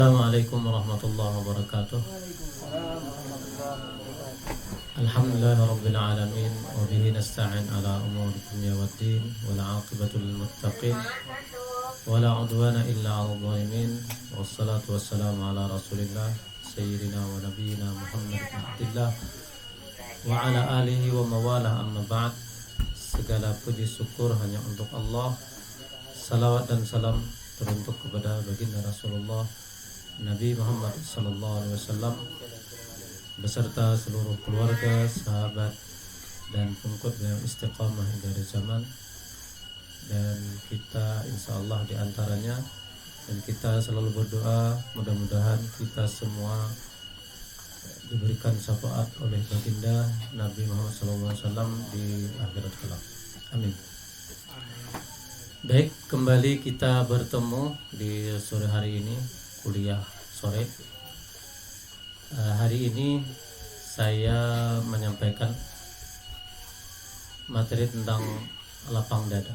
Assalamualaikum warahmatullahi wabarakatuh. Alhamdulillahirabbil alamin wa bihi nasta'in ala umuri dunya waddin wal 'aqibatu lil muttaqin wala 'udwana illa 'alal zalimin wassalatu wassalamu ala rasulillah sayyidina wa nabiyyina Muhammad bin Abdullah wa ala alihi wa mawalah, amma ba'd. Segala puji syukur hanya untuk Allah. Salawat dan salam teruntuk kepada baginda Rasulullah Nabi Muhammad sallallahu alaihi wasallam beserta seluruh keluarga, sahabat dan pengikut yang istiqamah dari zaman, dan kita insyaallah di antaranya. Dan kita selalu berdoa mudah-mudahan kita semua diberikan syafaat oleh baginda Nabi Muhammad sallallahu alaihi wasallam di akhirat kelak. Amin. Baik, kembali kita bertemu di sore hari ini, kuliah sore. Hari ini saya menyampaikan materi tentang lapang dada.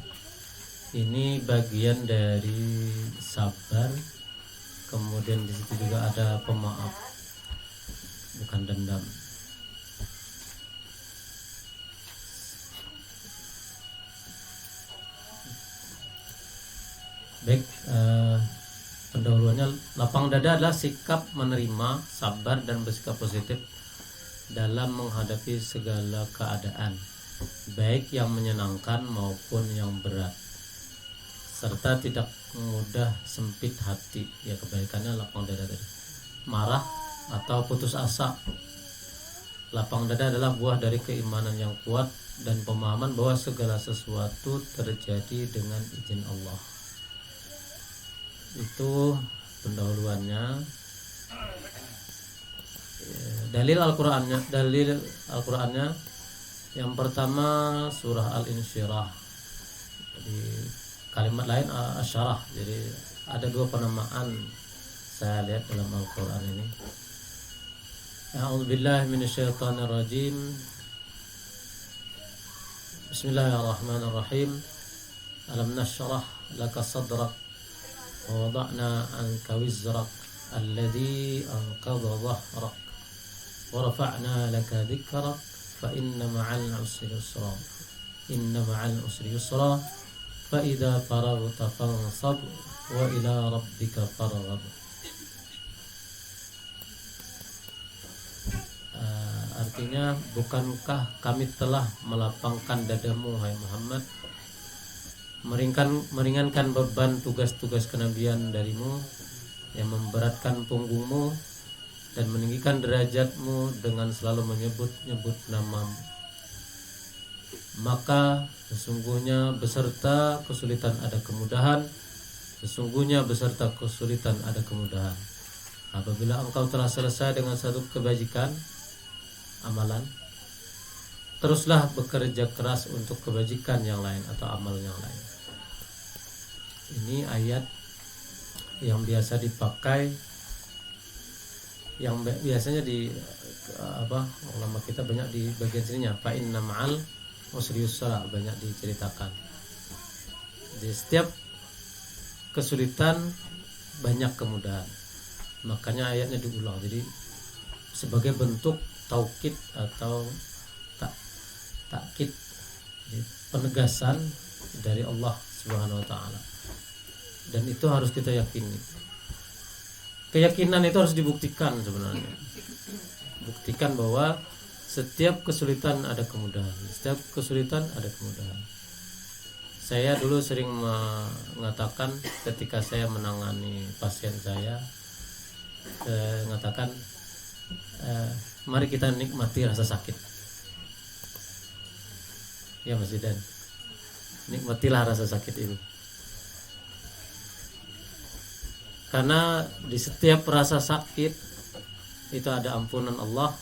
Ini bagian dari sabar, kemudian di situ juga ada pemaaf, bukan dendam. Baik, pendahuluannya, lapang dada adalah sikap menerima, sabar dan bersikap positif dalam menghadapi segala keadaan, baik yang menyenangkan maupun yang berat, serta tidak mudah sempit hati. Ya, kebaikannya lapang dada tadi. Marah atau putus asa. Lapang dada adalah buah dari keimanan yang kuat dan pemahaman bahwa segala sesuatu terjadi dengan izin Allah. Itu pendahuluannya. Dalil Al-Qur'annya yang pertama surah Al-Insyirah. Di kalimat lain Asyarah. Jadi ada dua penamaan saya lihat dalam Al-Qur'an ini. A'udzubillahi minasyaitonirrajim. Bismillahirrahmanirrahim. Alam nashrah laka sadrak wa wada'na anka wizrak alladhi anqadha dhahrak wa rafa'na laka dhikrak fa inna ma'al usri yusra fa idza faraghta fansab wa ila rabbika farghab. Artinya, bukankah kami telah melapangkan dadamu, hai Muhammad, meringankan beban tugas-tugas kenabian darimu, yang memberatkan punggungmu dan meninggikan derajatmu dengan selalu menyebut-nyebut namamu. Maka sesungguhnya beserta kesulitan ada kemudahan. Apabila engkau telah selesai dengan satu kebajikan amalan, teruslah bekerja keras untuk kebajikan yang lain atau amal yang lain. Ini ayat yang biasa dipakai, yang biasanya di ulama kita banyak di bagian sininya, fa inna ma'al usri yusra, banyak diceritakan. Di setiap kesulitan banyak kemudahan. Makanya ayatnya diulang. Jadi sebagai bentuk taukid atau takkid, penegasan dari Allah Subhanahu wa taala. Dan itu harus kita yakini. Keyakinan itu harus dibuktikan sebenarnya. Buktikan bahwa setiap kesulitan ada kemudahan. Saya dulu sering mengatakan ketika saya menangani pasien saya, mengatakan mari kita nikmati rasa sakit. Ya Mas Zidan, nikmatilah rasa sakit itu. Karena di setiap rasa sakit itu ada ampunan Allah,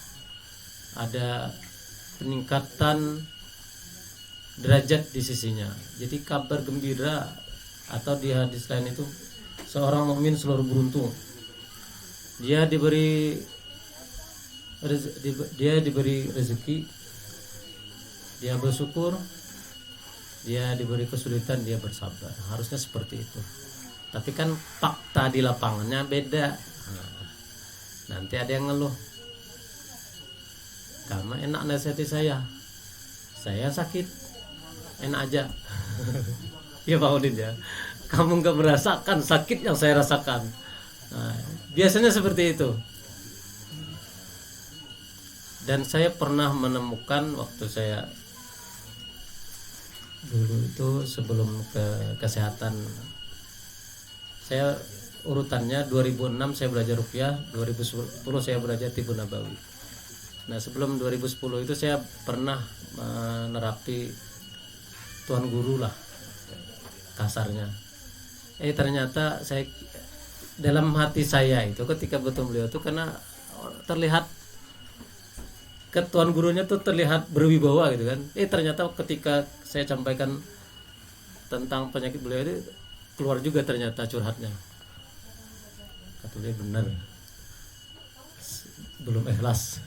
ada peningkatan derajat di sisinya. Jadi kabar gembira, atau di hadis lain itu seorang mukmin selalu beruntung. Dia diberi rezeki, dia bersyukur, dia diberi kesulitan, dia bersabar. Harusnya seperti itu. Tapi kan fakta di lapangannya beda. Nanti ada yang ngeluh, kamu enak nasihati saya sakit enak aja. Ya Pak Udin ya, kamu nggak merasakan sakit yang saya rasakan. Nah, biasanya seperti itu. Dan saya pernah menemukan waktu saya dulu itu sebelum ke kesehatan, saya urutannya 2006 saya belajar ruqyah, 2010 saya belajar tibu nabawi. Nah sebelum 2010 itu saya pernah menerapi tuan guru lah kasarnya. Ternyata saya dalam hati saya itu ketika bertemu beliau itu, karena terlihat tuan gurunya tuh terlihat berwibawa gitu kan. Ternyata ketika saya sampaikan tentang penyakit beliau itu, keluar juga ternyata curhatnya. Kata beliau benar, belum ikhlas.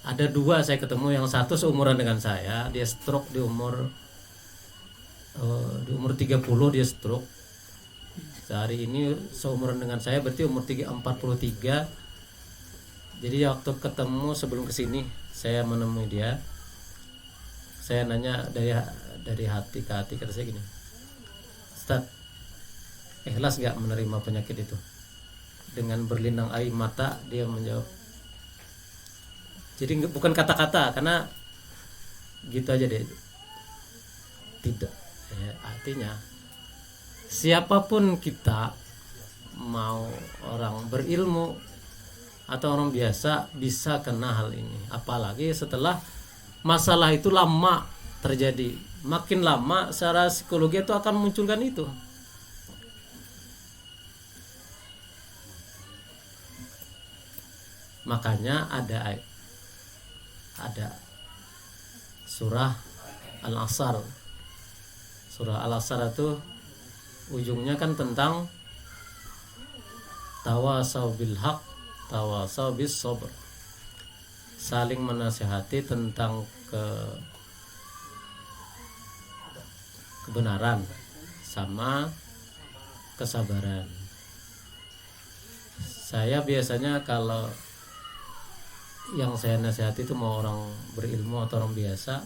Ada dua saya ketemu, yang satu seumuran dengan saya, dia stroke di umur 30 dia stroke. Sehari ini seumuran dengan saya, berarti umur 43. Jadi waktu ketemu sebelum kesini saya menemui dia, saya nanya dari hati ke hati, kata saya gini, Ustaz, ikhlas gak menerima penyakit itu? Dengan berlinang air mata dia menjawab. Jadi bukan kata-kata, karena gitu aja deh, tidak ya, artinya siapapun kita, mau orang berilmu atau orang biasa, bisa kena hal ini. Apalagi setelah masalah itu lama terjadi, makin lama secara psikologi itu akan munculkan itu. Makanya ada surah Al-Asr. Surah Al-Asr itu ujungnya kan tentang tawasau bil haq, tawasau bis sabr, saling menasihati tentang kebenaran sama kesabaran. Saya biasanya kalau yang saya nasihati itu mau orang berilmu atau orang biasa,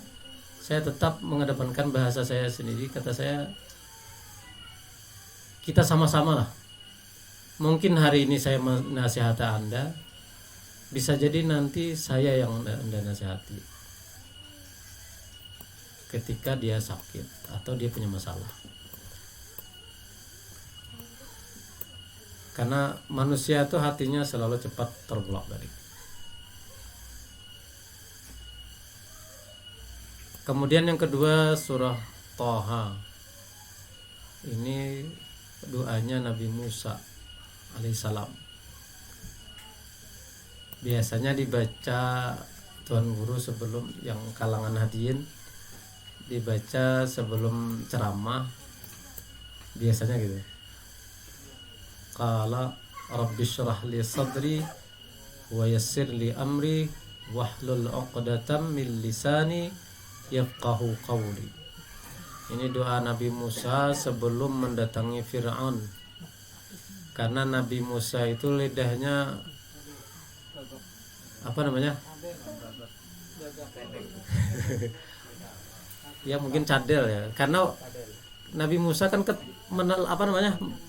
saya tetap mengedepankan bahasa saya sendiri. Kata saya, kita sama-sama lah. Mungkin hari ini saya menasihati Anda, bisa jadi nanti saya yang Anda nasihati ketika dia sakit atau dia punya masalah. Karena manusia itu hatinya selalu cepat terbolak-balik. Kemudian yang kedua, surah Thaha. Ini doanya Nabi Musa alaihissalam. Biasanya dibaca tuan guru sebelum, yang kalangan hadirin dibaca sebelum ceramah, biasanya gitu. Qala rabbishrah li sadri wa yassir li amri wahlul 'uqdatam min lisani yafqahu qawli. Ini doa Nabi Musa sebelum mendatangi Fir'aun. Karena Nabi Musa itu lidahnya apa namanya? Ya mungkin cadel ya. Karena Nabi Musa kan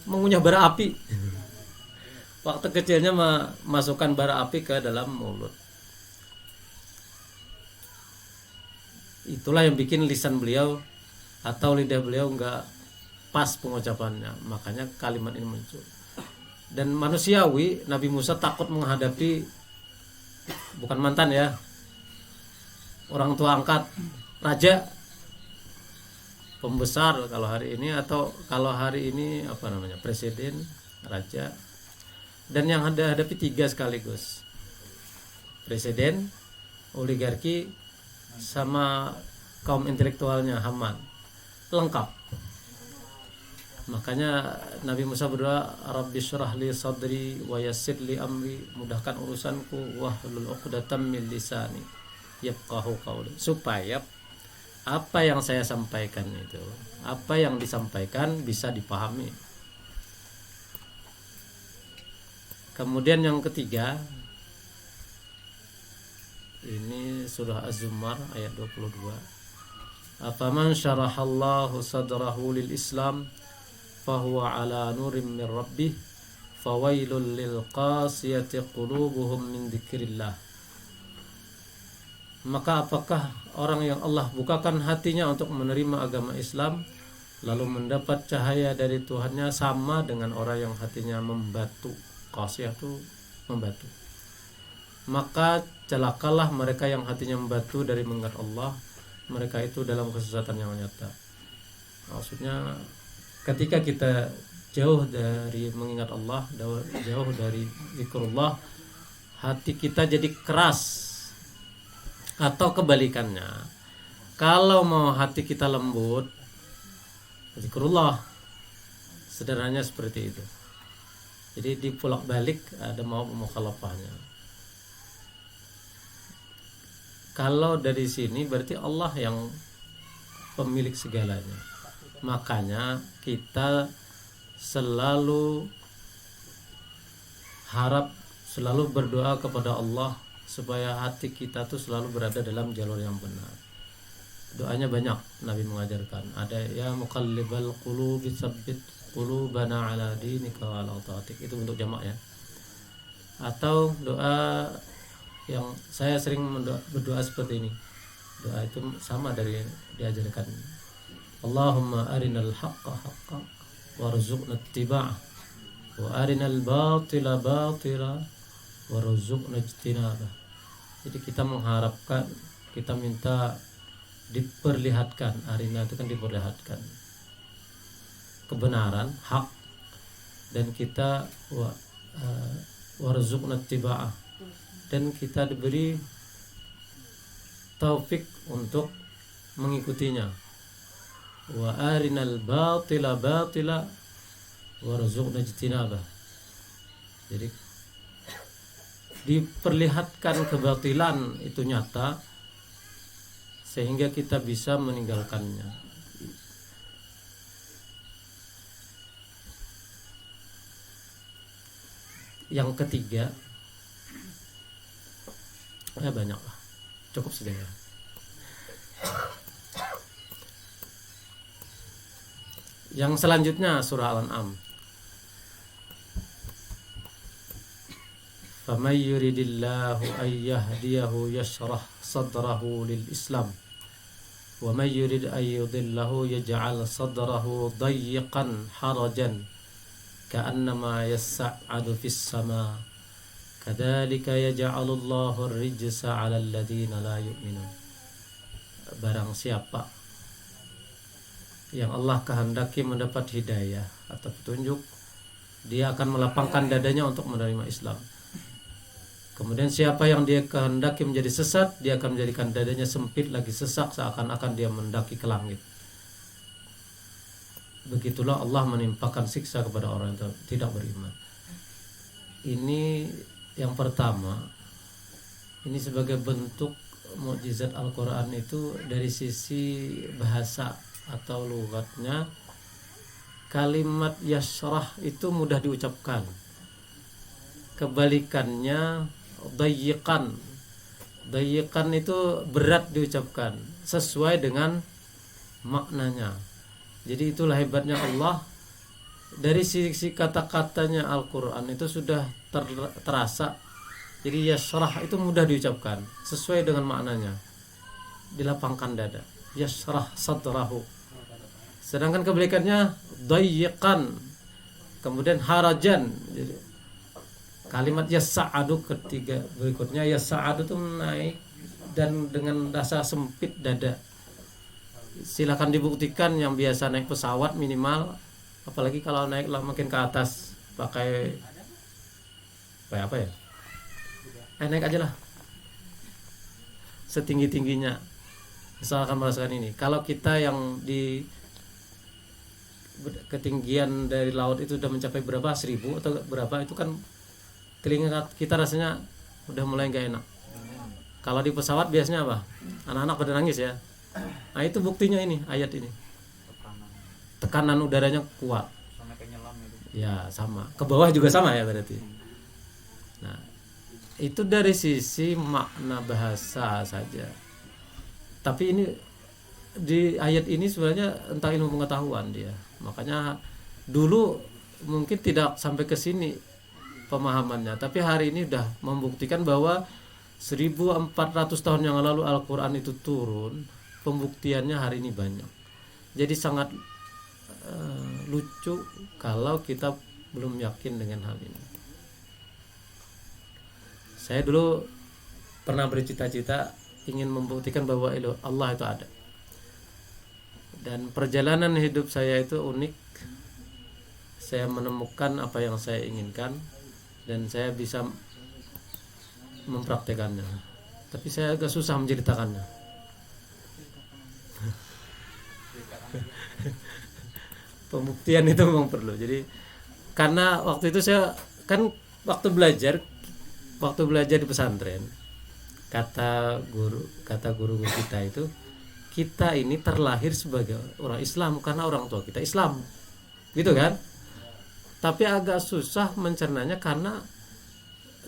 mengunyah bara api. Waktu kecilnya masukkan bara api ke dalam mulut. Itulah yang bikin lisan beliau atau lidah beliau enggak pas pengucapannya. Makanya kalimat ini muncul. Dan manusiawi, Nabi Musa takut menghadapi, bukan mantan ya, orang tua angkat, raja, pembesar kalau hari ini, atau kalau hari ini apa namanya, presiden, raja. Dan yang hadapi 3 sekaligus, presiden, oligarki, sama kaum intelektualnya Haman, lengkap. Makanya Nabi Musa berdoa, Rabbi syrah li sadri wa yassir li amri, mudahkan urusanku, wahlul 'uqdatam min lisani yafqahu qawli, supaya apa yang saya sampaikan itu, apa yang disampaikan bisa dipahami. Kemudian yang ketiga, ini surah Az-Zumar ayat 22. Afaman syarahallahu sadrahu lil Islam fahuwa ala nurim min rabbih fawailul lil qasiyati qulubuhum min dzikrillah. Maka apakah orang yang Allah bukakan hatinya untuk menerima agama Islam lalu mendapat cahaya dari Tuhannya sama dengan orang yang hatinya membatu. Qasiyah itu membatu. Maka celakalah mereka yang hatinya membatu dari mengingat Allah, mereka itu dalam kesesatan yang nyata. Maksudnya ketika kita jauh dari mengingat Allah, jauh dari zikrullah, hati kita jadi keras. Atau kebalikannya, kalau mau hati kita lembut, zikrullah. Sederhananya seperti itu. Jadi dipulak balik ada mau mukhalafahnya. Kalau dari sini berarti Allah yang pemilik segalanya. Makanya kita selalu harap, selalu berdoa kepada Allah supaya hati kita tuh selalu berada dalam jalur yang benar. Doanya banyak Nabi mengajarkan. Ada ya muqallibal qulubi tsabbit qulubana ala dinika wa ala taatik. Itu untuk jamak ya. Atau doa yang saya sering berdoa seperti ini. Doa itu sama dari diajarkan. Allahumma arinal haqqa haqqan warzuqna ittiba'ah wa arinal batila batila warzuqna ijtinabah. Jadi kita mengharapkan, kita minta diperlihatkan, arina itu kan diperlihatkan kebenaran, hak, dan kita warzuqna ittiba'ah, dan kita diberi taufik untuk mengikutinya. Wa arinal batila batila warzuqna ijtinabah. Jadi diperlihatkan kebatilan itu nyata sehingga kita bisa meninggalkannya. Yang ketiga, ya banyak lah, cukup saja. Yang selanjutnya surah Al-An'am. فَمَنْ يُرِدِ اللَّهُ أَنْ يَهْدِيَهُ يَشْرَحْ صَدْرَهُ لِلْإِسْلَامِ وَمَنْ يُرِدْ أَنْ يُضِلَّهُ يَجْعَلْ صَدْرَهُ ضَيِّقًا حَرَجًا كَأَنَّمَا يَصَّعَّدُ فِي السَّمَاءِ كَذَلِكَ يَجْعَلُ اللَّهُ الرِّجْسَ عَلَى الَّذِينَ لَا يُؤْمِنُونَ. Barang siapa yang Allah kehendaki mendapat hidayah atau petunjuk, dia akan melapangkan dadanya untuk menerima Islam. Kemudian siapa yang dia kehendaki menjadi sesat, dia akan menjadikan dadanya sempit lagi sesak, seakan-akan dia mendaki ke langit. Begitulah Allah menimpakan siksa kepada orang yang tidak beriman. Ini yang pertama. Ini sebagai bentuk mukjizat Al-Quran itu dari sisi bahasa atau lugatnya. Kalimat yashrah itu mudah diucapkan. Kebalikannya dayyiqan. Dayyiqan itu berat diucapkan sesuai dengan maknanya. Jadi itulah hebatnya Allah. Dari sisi kata-katanya Al-Quran itu sudah terasa. Jadi yashrah itu mudah diucapkan sesuai dengan maknanya. Dilapangkan dada. Yashrah sadrahu. Sedangkan kebalikannya dayyiqan, kemudian harajan. Jadi, kalimat yas'adu ketiga berikutnya, yas'adu itu naik dan dengan rasa sempit dada. Silakan dibuktikan yang biasa naik pesawat minimal, apalagi kalau naik makin ke atas pakai apa ya? Naik aja lah setinggi-tingginya. Misalkan merasakan ini. Kalau kita yang di ketinggian dari laut itu sudah mencapai berapa, 1000 atau berapa, itu kan telinga kita rasanya udah mulai gak enak. Kalau di pesawat biasanya apa? Anak-anak pada nangis ya. Nah itu buktinya ini, ayat ini. Tekanan udaranya kuat. Ya sama. Ke bawah juga sama ya berarti. Nah, itu dari sisi makna bahasa saja. Tapi ini di ayat ini sebenarnya tentang ilmu pengetahuan dia. Makanya dulu mungkin tidak sampai ke sini pemahamannya, tapi hari ini udah membuktikan bahwa 1400 tahun yang lalu Al-Quran itu turun. Pembuktiannya hari ini banyak. Jadi sangat lucu kalau kita belum yakin dengan hal ini. Saya dulu pernah bercita-cita ingin membuktikan bahwa Allah itu ada. Dan perjalanan hidup saya itu unik. Saya menemukan apa yang saya inginkan dan saya bisa mempraktekannya. Tapi saya agak susah menceritakannya. Pembuktian itu memang perlu. Jadi karena waktu itu saya kan waktu belajar di pesantren, kata guru kita itu, kita ini terlahir sebagai orang Islam karena orang tua kita Islam, gitu kan? Tapi agak susah mencernanya karena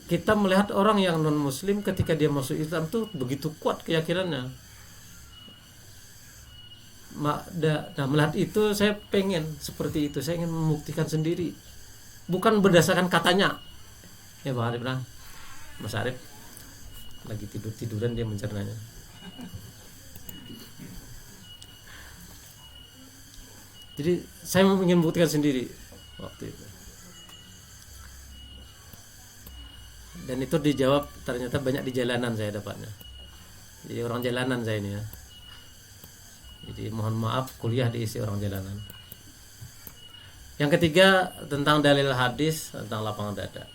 kita melihat orang yang non Muslim ketika dia masuk Islam tuh begitu kuat keyakinannya. Nah, melihat itu saya pengen seperti itu. Saya ingin membuktikan sendiri, bukan berdasarkan katanya. Ya Bang Arif, Mas Arif lagi tiduran dia mencernanya. Jadi saya ingin membuktikan sendiri waktu itu. Dan itu dijawab ternyata banyak di jalanan saya dapatnya. Jadi orang jalanan saya ini ya. Jadi mohon maaf kuliah diisi orang jalanan. Yang ketiga tentang dalil hadis tentang lapang dada.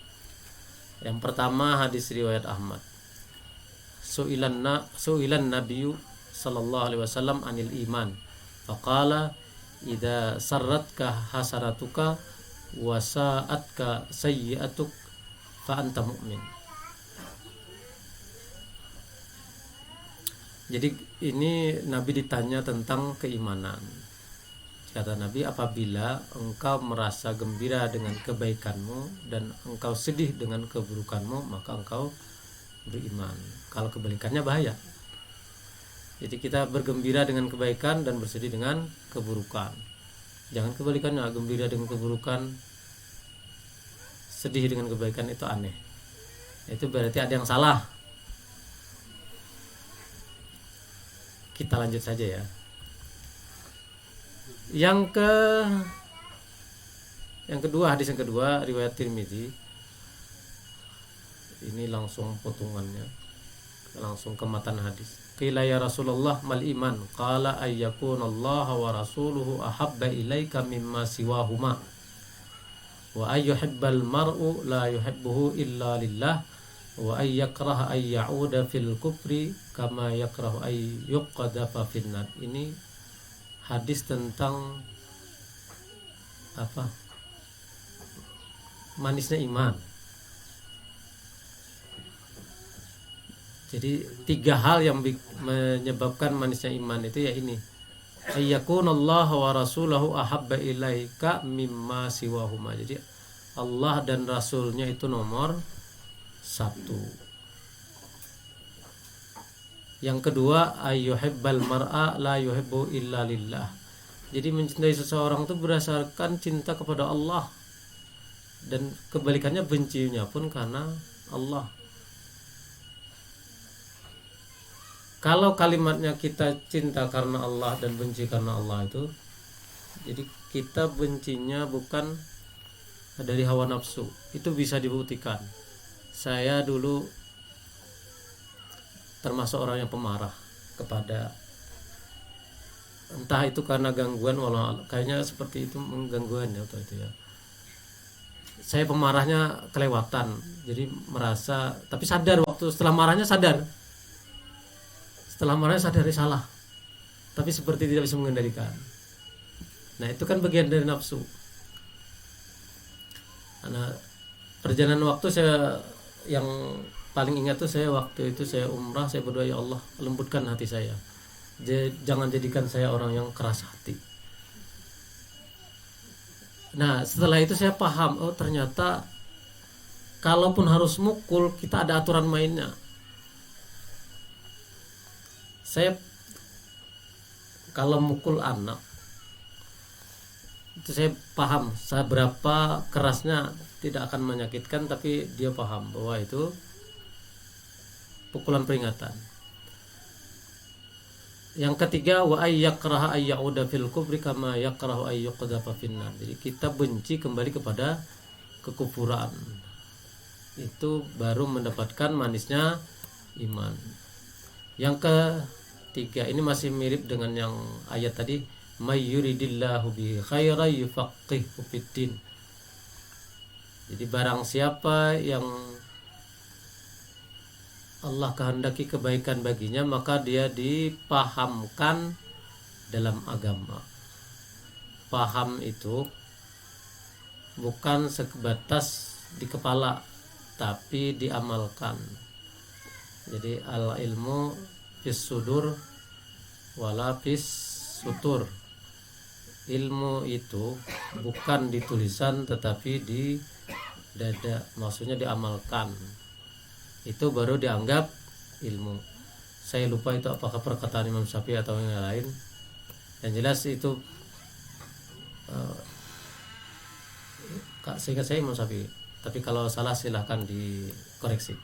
Yang pertama hadis riwayat Ahmad. Su'ilan Nabiyyu sallallahu alaihi wasallam anil iman. Faqala idza sarratka hasanatuka wa sa'atka sayyi'atuk fa anta mu'min. Jadi ini Nabi ditanya tentang keimanan. Kata Nabi, apabila engkau merasa gembira dengan kebaikanmu dan engkau sedih dengan keburukanmu, maka engkau beriman. Kalau kebalikannya bahaya. Jadi kita bergembira dengan kebaikan dan bersedih dengan keburukan. Jangan kebalikannya, gembira dengan keburukan, sedih dengan kebaikan, itu aneh. Itu berarti ada yang salah. Kita lanjut saja ya. Yang kedua, hadis yang kedua riwayat Tirmidzi. Ini langsung potongannya, langsung ke matan hadis. Qila ya Rasulullah mal iman? Qala ayyakuna Allah wa rasuluhu ahabba ilaika mimma siwahuma wa ayyuhibbal mar'u la yuhibbuhu illa lillah wa ayyakraha ay ya'uda fil kufri kama yakrahu ay yuqadhafa finnar. Ini hadis tentang apa? Manisnya iman. Jadi 3 hal yang menyebabkan manisnya iman itu ya ini. Ayyakunallah wa rasuluhu ahabba ilaika mimma siwahuma. Jadi Allah dan Rasulnya itu nomor 1. Yang kedua, ayyuhibbal mar'a la yuhibbu illa lillah. Jadi mencintai seseorang itu berdasarkan cinta kepada Allah, dan kebalikannya bencinya pun karena Allah. Kalau kalimatnya kita cinta karena Allah dan benci karena Allah itu, jadi kita bencinya bukan dari hawa nafsu. Itu bisa dibuktikan. Saya dulu termasuk orang yang pemarah kepada, entah itu karena gangguan, walau kayaknya seperti itu menggangguan ya waktu itu ya. Saya pemarahnya kelewatan, jadi merasa, tapi sadar waktu setelah marahnya sadar. Setelah marahnya sadar salah, tapi seperti tidak bisa mengendalikan. Nah itu kan bagian dari nafsu. Karena perjalanan waktu saya yang paling ingat tuh, saya waktu itu saya umrah, saya berdoa, ya Allah lembutkan hati saya, jangan jadikan saya orang yang keras hati. Nah setelah itu saya paham, oh ternyata kalaupun harus mukul, kita ada aturan mainnya. Saya kalau mukul anak itu saya paham seberapa kerasnya tidak akan menyakitkan, tapi dia paham bahwa itu pukulan peringatan. Yang ketiga, wa ayyakraha ayyauda fil kufri kama yakrahu ayyuqdhafa finnar. Jadi kita benci kembali kepada kekufuran. Itu baru mendapatkan manisnya iman. Yang ketiga, ini masih mirip dengan yang ayat tadi, may yuridillahu bihi khairan yufaqihu fiddin. Jadi barang siapa yang Allah kehendaki kebaikan baginya, maka dia dipahamkan dalam agama. Paham itu bukan sebatas di kepala, tapi diamalkan. Jadi al ilmu fis sudur wala fis sutur. Ilmu itu bukan di tulisan tetapi di dada, maksudnya diamalkan. Itu baru dianggap ilmu. Saya lupa itu apakah perkataan Imam Syafi'i atau yang lain. Yang jelas itu seingat saya Imam Syafi'i. Tapi kalau salah silahkan dikoreksi.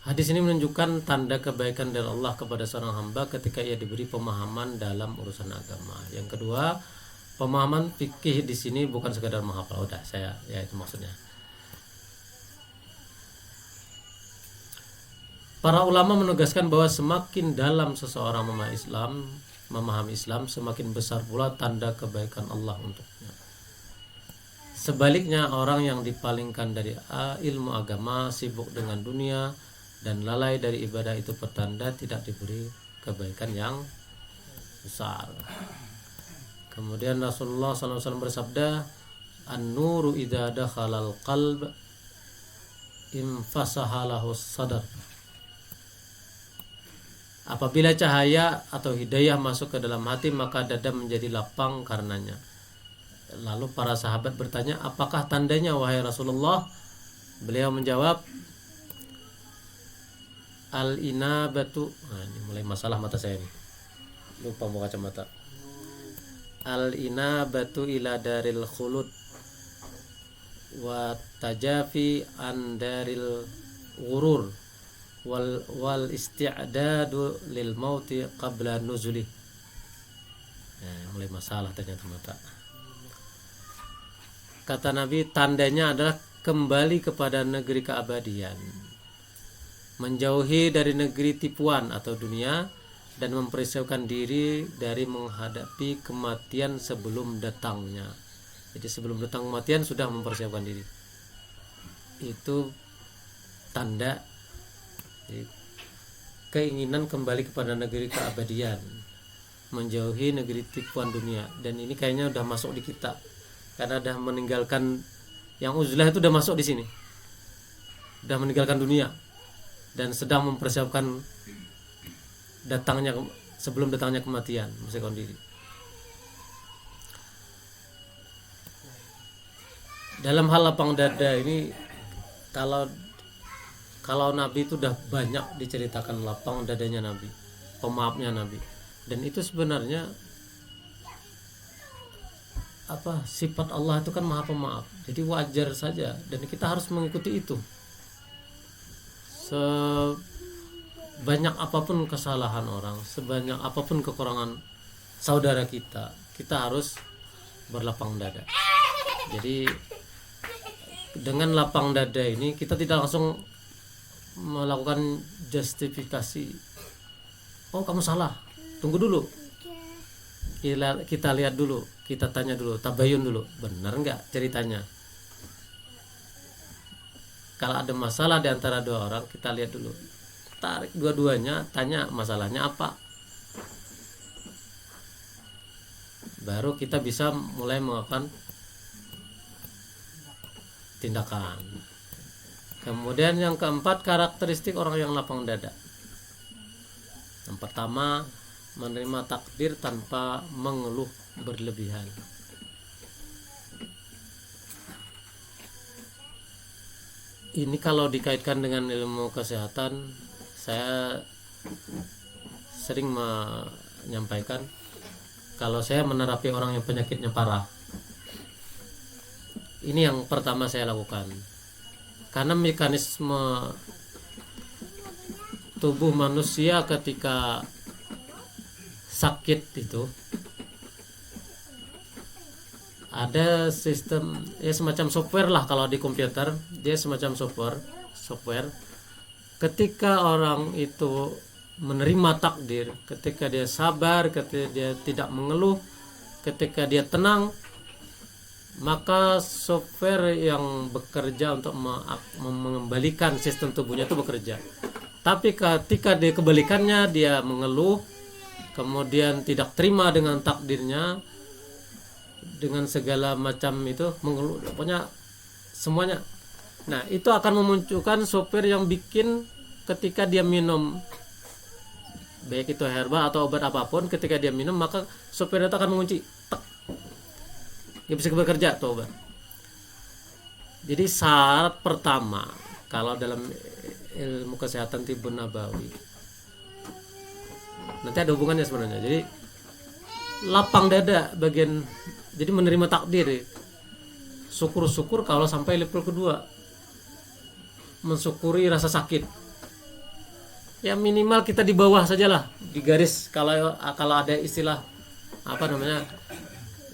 Hadis ini menunjukkan tanda kebaikan dari Allah kepada seorang hamba ketika ia diberi pemahaman dalam urusan agama. Yang kedua, pemahaman fikih di sini bukan sekadar menghafal. Udah, ya itu maksudnya. Para ulama menegaskan bahwa semakin dalam seseorang memahami Islam, semakin besar pula tanda kebaikan Allah untuknya. Sebaliknya, orang yang dipalingkan dari ilmu agama, sibuk dengan dunia dan lalai dari ibadah, itu pertanda tidak diberi kebaikan yang besar. Kemudian Rasulullah SAW bersabda, an-nuru idza dakhalal qalb infasahalahu sadar. Apabila cahaya atau hidayah masuk ke dalam hati, maka dada menjadi lapang karenanya. Lalu para sahabat bertanya, apakah tandanya wahai Rasulullah? Beliau menjawab, al-inabatu. Nah, ini mulai masalah mata saya nih. Lupa mau kacamata. Al-inabatu ila daril khulud wa tajafi an daril ghurur wal isti'dadu lil mauti qabla nuzuli. Nah, mulai masalah ternyata mata. Kata Nabi, tandanya adalah kembali kepada negeri keabadian, menjauhi dari negeri tipuan atau dunia, dan mempersiapkan diri dari menghadapi kematian sebelum datangnya. Jadi sebelum datang kematian sudah mempersiapkan diri. Itu tanda keinginan kembali kepada negeri keabadian, menjauhi negeri tipuan dunia. Dan ini kayaknya udah masuk di kita, karena udah meninggalkan yang uzlah itu, udah masuk di sini, udah meninggalkan dunia dan sedang mempersiapkan sebelum datangnya kematian, mempersiapkan diri. Dalam hal lapang dada ini, kalau Nabi itu udah banyak diceritakan lapang dadanya Nabi, pemaafnya Nabi, dan itu sebenarnya sifat Allah itu kan maha pemaaf, jadi wajar saja dan kita harus mengikuti itu. Sebanyak apapun kesalahan orang, sebanyak apapun kekurangan saudara kita, kita harus berlapang dada. Jadi dengan lapang dada ini kita tidak langsung melakukan justifikasi. Oh, kamu salah, tunggu dulu, kita lihat dulu, kita tanya dulu, tabayun dulu, benar nggak ceritanya. Kalau ada masalah di antara dua orang, kita lihat dulu, tarik dua-duanya, tanya masalahnya apa, baru kita bisa mulai melakukan tindakan. Kemudian yang keempat, karakteristik orang yang lapang dada. Yang pertama, menerima takdir tanpa mengeluh berlebihan. Ini kalau dikaitkan dengan ilmu kesehatan, saya sering menyampaikan kalau saya menerapi orang yang penyakitnya parah. Ini yang pertama saya lakukan. Karena mekanisme tubuh manusia ketika sakit itu ada sistem ya semacam software lah, kalau di komputer dia semacam software. Ketika orang itu menerima takdir, ketika dia sabar, ketika dia tidak mengeluh, ketika dia tenang, maka software yang bekerja untuk mengembalikan sistem tubuhnya itu bekerja. Tapi ketika dia kebalikannya, dia mengeluh, kemudian tidak terima dengan takdirnya, dengan segala macam itu, mengeluh, pokoknya semuanya. Nah, itu akan memunculkan software yang bikin ketika dia minum, baik itu herba atau obat apapun, ketika dia minum maka software itu akan mengunci, dia bisa bekerja tuh obat. Jadi syarat pertama kalau dalam ilmu kesehatan tibbun nabawi, nanti ada hubungannya sebenarnya. Jadi lapang dada bagian, jadi menerima takdir. Syukur-syukur kalau sampai level kedua, mensyukuri rasa sakit. Ya minimal kita di bawah sajalah, di garis. Kalau ada istilah apa namanya,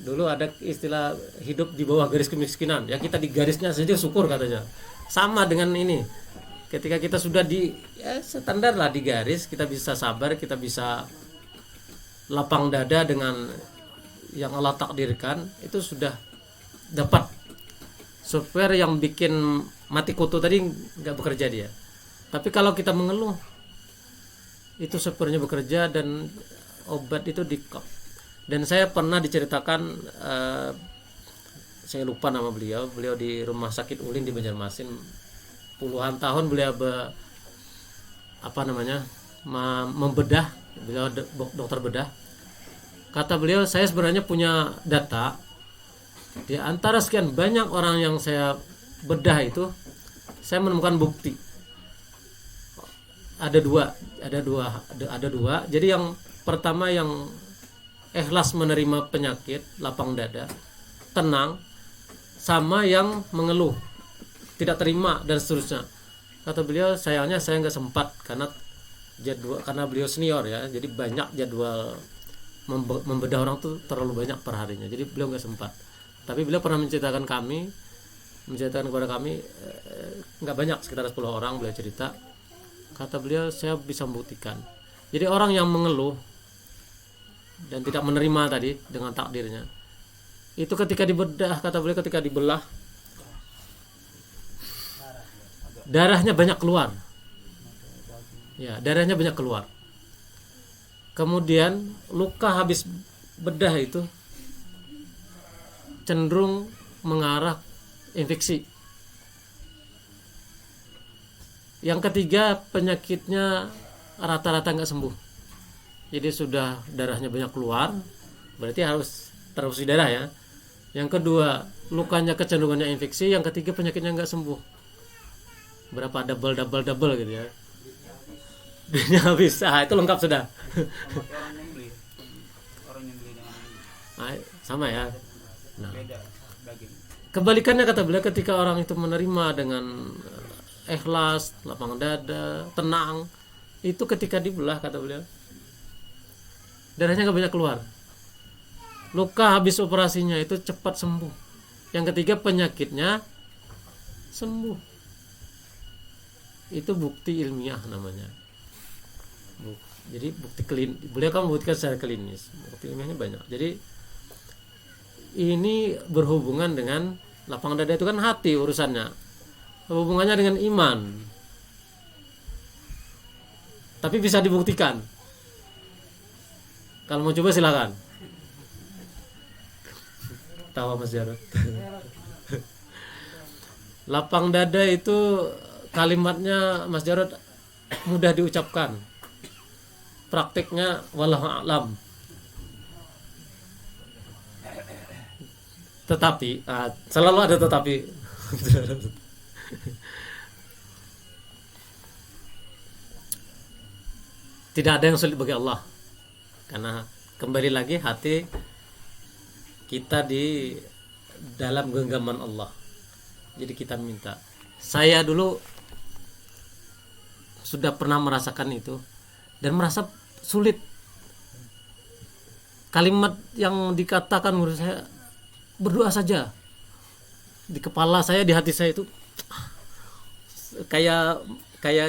dulu ada istilah hidup di bawah garis kemiskinan, ya kita di garisnya saja syukur katanya. Sama dengan ini, ketika kita sudah di standar lah di garis, kita bisa sabar, kita bisa lapang dada dengan yang Allah takdirkan, itu sudah dapat software yang bikin mati kutu tadi nggak bekerja dia. Tapi kalau kita mengeluh, itu softwarenya bekerja dan obat itu dan saya pernah diceritakan, saya lupa nama beliau di rumah sakit Ulin di Banjarmasin, puluhan tahun beliau membedah, beliau dokter bedah. Kata beliau, saya sebenarnya punya data di antara sekian banyak orang yang saya bedah itu, saya menemukan bukti ada dua. Jadi yang pertama yang ikhlas menerima penyakit, lapang dada, tenang, sama yang mengeluh, tidak terima dan seterusnya. Kata beliau, sayangnya saya nggak sempat karena beliau senior ya, jadi banyak jadwal membedah orang tuh terlalu banyak per harinya, jadi beliau nggak sempat. Tapi beliau pernah menceritakan kepada kami, nggak banyak, sekitar 10 orang beliau cerita. Kata beliau, saya bisa membuktikan. Jadi orang yang mengeluh dan tidak menerima tadi dengan takdirnya, itu ketika dibedah, kata beliau, ketika dibelah, darahnya banyak keluar. Ya, darahnya banyak keluar. Kemudian luka habis bedah itu cenderung mengarah infeksi. Yang ketiga, penyakitnya rata-rata nggak sembuh. Jadi sudah darahnya banyak keluar, berarti harus transfusi darah ya. Yang kedua, lukanya kecenderungannya infeksi. Yang ketiga, penyakitnya nggak sembuh. Berapa double gitu ya. Duitnya habis, itu lengkap sudah. Orang yang beli dengan sama ya. Nah, kebalikannya kata beliau, ketika orang itu menerima dengan ikhlas, lapang dada, tenang, itu ketika dibelah, kata beliau, darahnya gak banyak keluar, luka habis operasinya itu cepat sembuh. Yang ketiga, penyakitnya sembuh. Itu bukti ilmiah namanya. Jadi bukti klinis, beliau kan membuktikan secara klinis, bukti ilmiahnya banyak. Jadi ini berhubungan dengan lapang dada, itu kan hati urusannya, hubungannya dengan iman. Tapi bisa dibuktikan. Kalau mau coba silakan. Tawa Mas Jarod. Lapang dada itu kalimatnya Mas Jarod mudah diucapkan. praktiknya wallahu a'lam. Tetapi selalu ada tetapi. Tidak ada yang sulit bagi Allah, karena kembali lagi hati kita di dalam genggaman Allah. Jadi kita minta. Saya dulu sudah pernah merasakan itu dan merasa sulit. Kalimat yang dikatakan menurut saya, berdoa saja. Di kepala saya, di hati saya itu kayak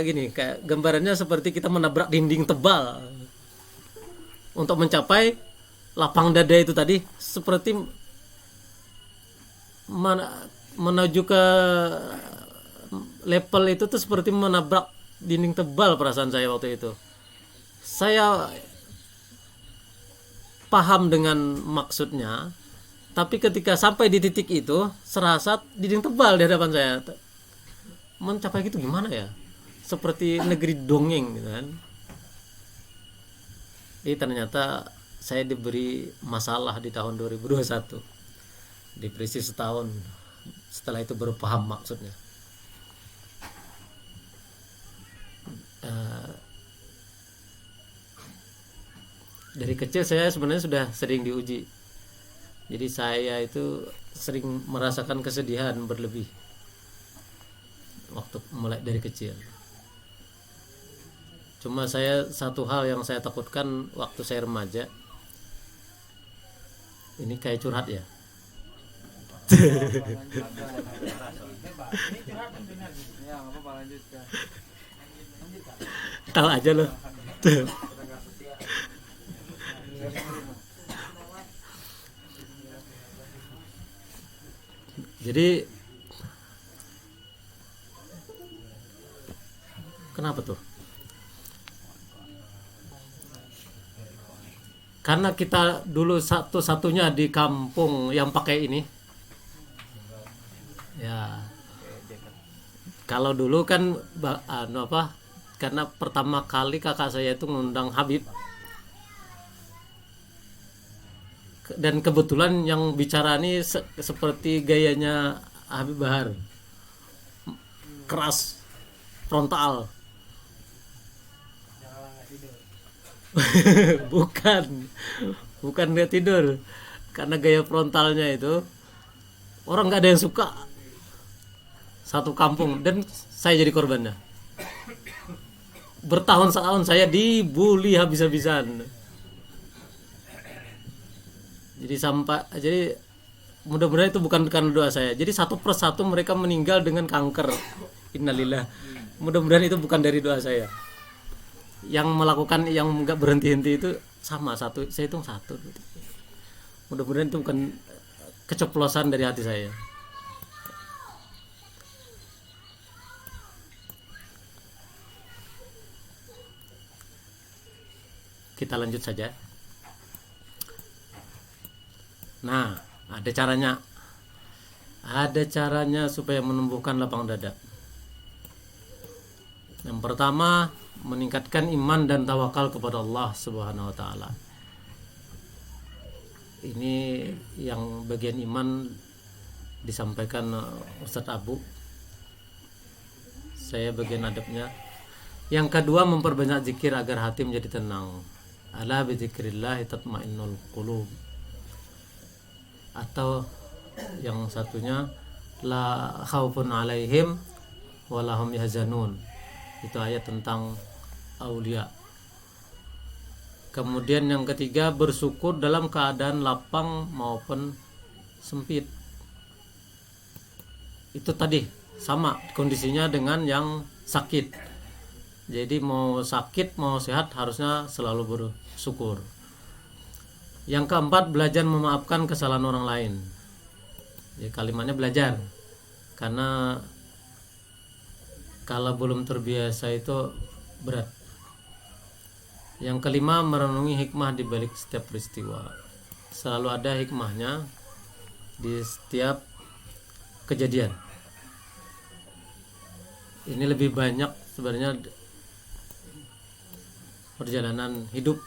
gini, kayak gambarannya seperti kita menabrak dinding tebal untuk mencapai lapang dada itu tadi, seperti menuju ke level itu tuh seperti menabrak dinding tebal. Perasaan saya waktu itu, saya paham dengan maksudnya, tapi ketika sampai di titik itu serasa dinding tebal di hadapan saya. Mencapai gitu gimana ya, seperti negeri dongeng gitu kan. Jadi ternyata saya diberi masalah di tahun 2021, depresi setahun. Setelah itu baru paham maksudnya. Dari kecil saya sebenarnya sudah sering diuji. Jadi saya itu sering merasakan kesedihan berlebih waktu mulai dari kecil. Cuma saya, satu hal yang saya takutkan waktu saya remaja, ini kayak curhat ya. Tahu aja loh. Jadi kenapa tuh? Karena kita dulu satu-satunya di kampung yang pakai ini. Ya. Kalau dulu kan karena pertama kali kakak saya itu ngundang Habib. Dan kebetulan yang bicara ini seperti gayanya Habib Bahar. Keras, frontal. bukan nggak tidur, karena gaya frontalnya itu orang nggak ada yang suka satu kampung, dan saya jadi korbannya. Bertahun-tahun saya dibully habis-habisan. Jadi mudah-mudahan itu bukan karena doa saya. Jadi satu persatu mereka meninggal dengan kanker. Innalillah. Mudah-mudahan itu bukan dari doa saya. Yang melakukan, yang nggak berhenti-henti itu sama satu, saya hitung satu. Mudah-mudahan itu bukan keceplosan dari hati saya. Kita lanjut saja. Nah, ada caranya. Ada caranya supaya menumbuhkan lapang dada. Yang pertama, meningkatkan iman dan tawakal kepada Allah Subhanahu wa taala. Ini yang bagian iman disampaikan Ustadz Abu. Saya bagian adabnya. Yang kedua, memperbanyak zikir agar hati menjadi tenang. Ala bi dzikrillah tatmainnul qulub. Atau yang satunya, la khaufun alaihim walahum yahzanun. Itu ayat tentang aulia. Kemudian yang ketiga, bersyukur dalam keadaan lapang maupun sempit. Itu tadi sama kondisinya dengan yang sakit. Jadi mau sakit mau sehat harusnya selalu bersyukur. Yang keempat, belajar memaafkan kesalahan orang lain. Ya, kalimatnya belajar, karena kalau belum terbiasa itu berat. Yang kelima, merenungi hikmah di balik setiap peristiwa. Selalu ada hikmahnya di setiap kejadian. Ini lebih banyak sebenarnya perjalanan hidup.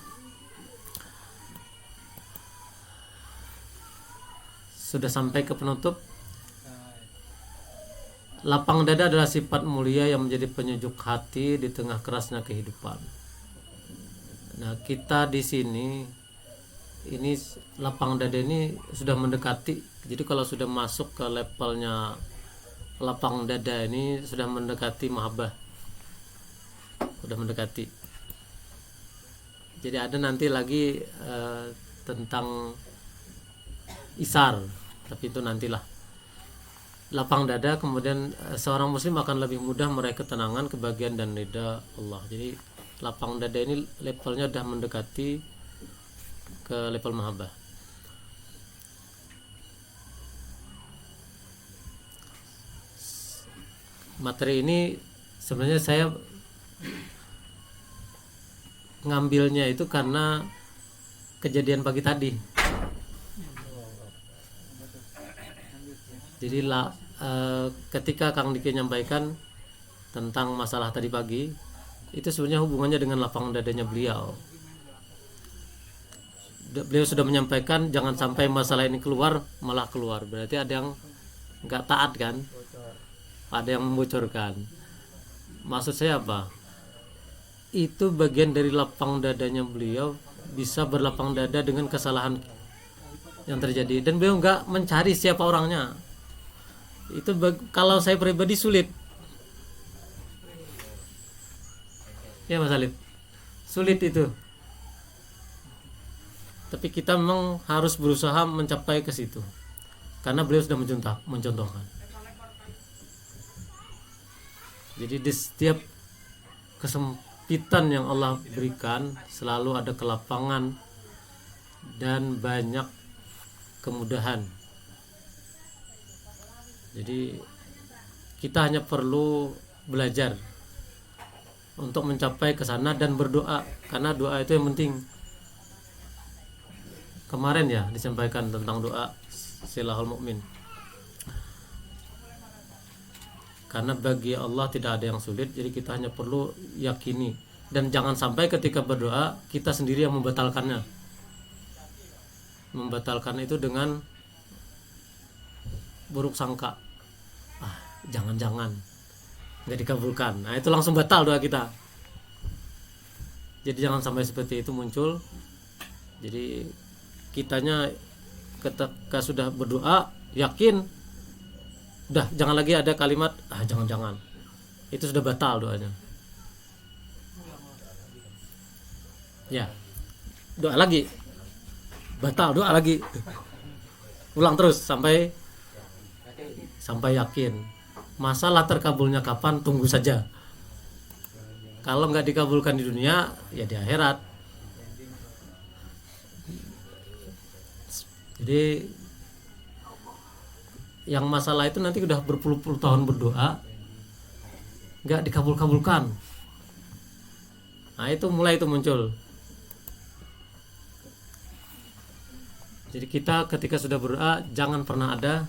Sudah sampai ke penutup. Lapang dada adalah sifat mulia yang menjadi penyejuk hati di tengah kerasnya kehidupan. Nah, kita di sini ini lapang dada ini sudah mendekati. Jadi kalau sudah masuk ke levelnya lapang dada ini sudah mendekati mahabbah. Sudah mendekati. Jadi ada nanti lagi tentang isar, tapi itu nantilah. Lapang dada, kemudian seorang muslim akan lebih mudah meraih ketenangan, kebahagiaan dan ridha Allah. Jadi lapang dada ini levelnya sudah mendekati ke level mahabbah. Materi ini sebenarnya saya ngambilnya itu karena kejadian pagi tadi. Jadi ketika Kang Diki menyampaikan tentang masalah tadi pagi, itu sebenarnya hubungannya dengan lapang dadanya beliau. Beliau sudah menyampaikan jangan sampai masalah ini keluar malah keluar. Berarti ada yang nggak taat kan? Ada yang membocorkan. Maksud saya apa? Itu bagian dari lapang dadanya beliau, bisa berlapang dada dengan kesalahan yang terjadi, dan beliau nggak mencari siapa orangnya. Itu kalau saya pribadi sulit ya Mas Alif, sulit itu, tapi kita memang harus berusaha mencapai ke situ karena beliau sudah mencontohkan. Jadi di setiap kesempitan yang Allah berikan selalu ada kelapangan dan banyak kemudahan. Jadi kita hanya perlu belajar untuk mencapai ke sana dan berdoa, karena doa itu yang penting. Kemarin ya disampaikan tentang doa silahul mukmin. Karena bagi Allah tidak ada yang sulit, jadi kita hanya perlu yakini, dan jangan sampai ketika berdoa kita sendiri yang membatalkannya. Membatalkan itu dengan buruk sangka. Jangan-jangan nggak dikabulkan. Nah, itu langsung batal doa kita. Jadi jangan sampai seperti itu muncul. Jadi kitanya ketika sudah berdoa yakin, udah jangan lagi ada kalimat jangan-jangan. Itu sudah batal doanya. Ya, doa lagi, batal, doa lagi, ulang terus sampai yakin. Masalah terkabulnya kapan, tunggu saja. Kalau nggak dikabulkan di dunia, ya di akhirat. Jadi yang masalah itu nanti udah berpuluh-puluh tahun berdoa nggak dikabul-kabulkan. Nah itu mulai itu muncul. Jadi kita ketika sudah berdoa jangan pernah ada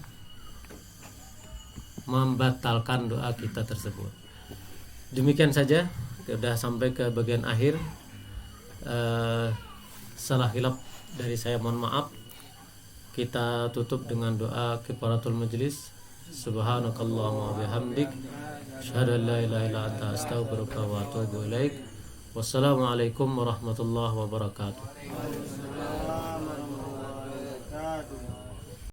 membatalkan doa kita tersebut. Demikian saja, sudah sampai ke bagian akhir. Salah hilaf dari saya mohon maaf. Kita tutup dengan doa kifaratul majlis. Subhanakallahumma wa bihamdik, asyhadu an la ilaha illa anta, astaghfiruka wa atubu ilaik. Wassalamualaikum warahmatullahi wabarakatuh.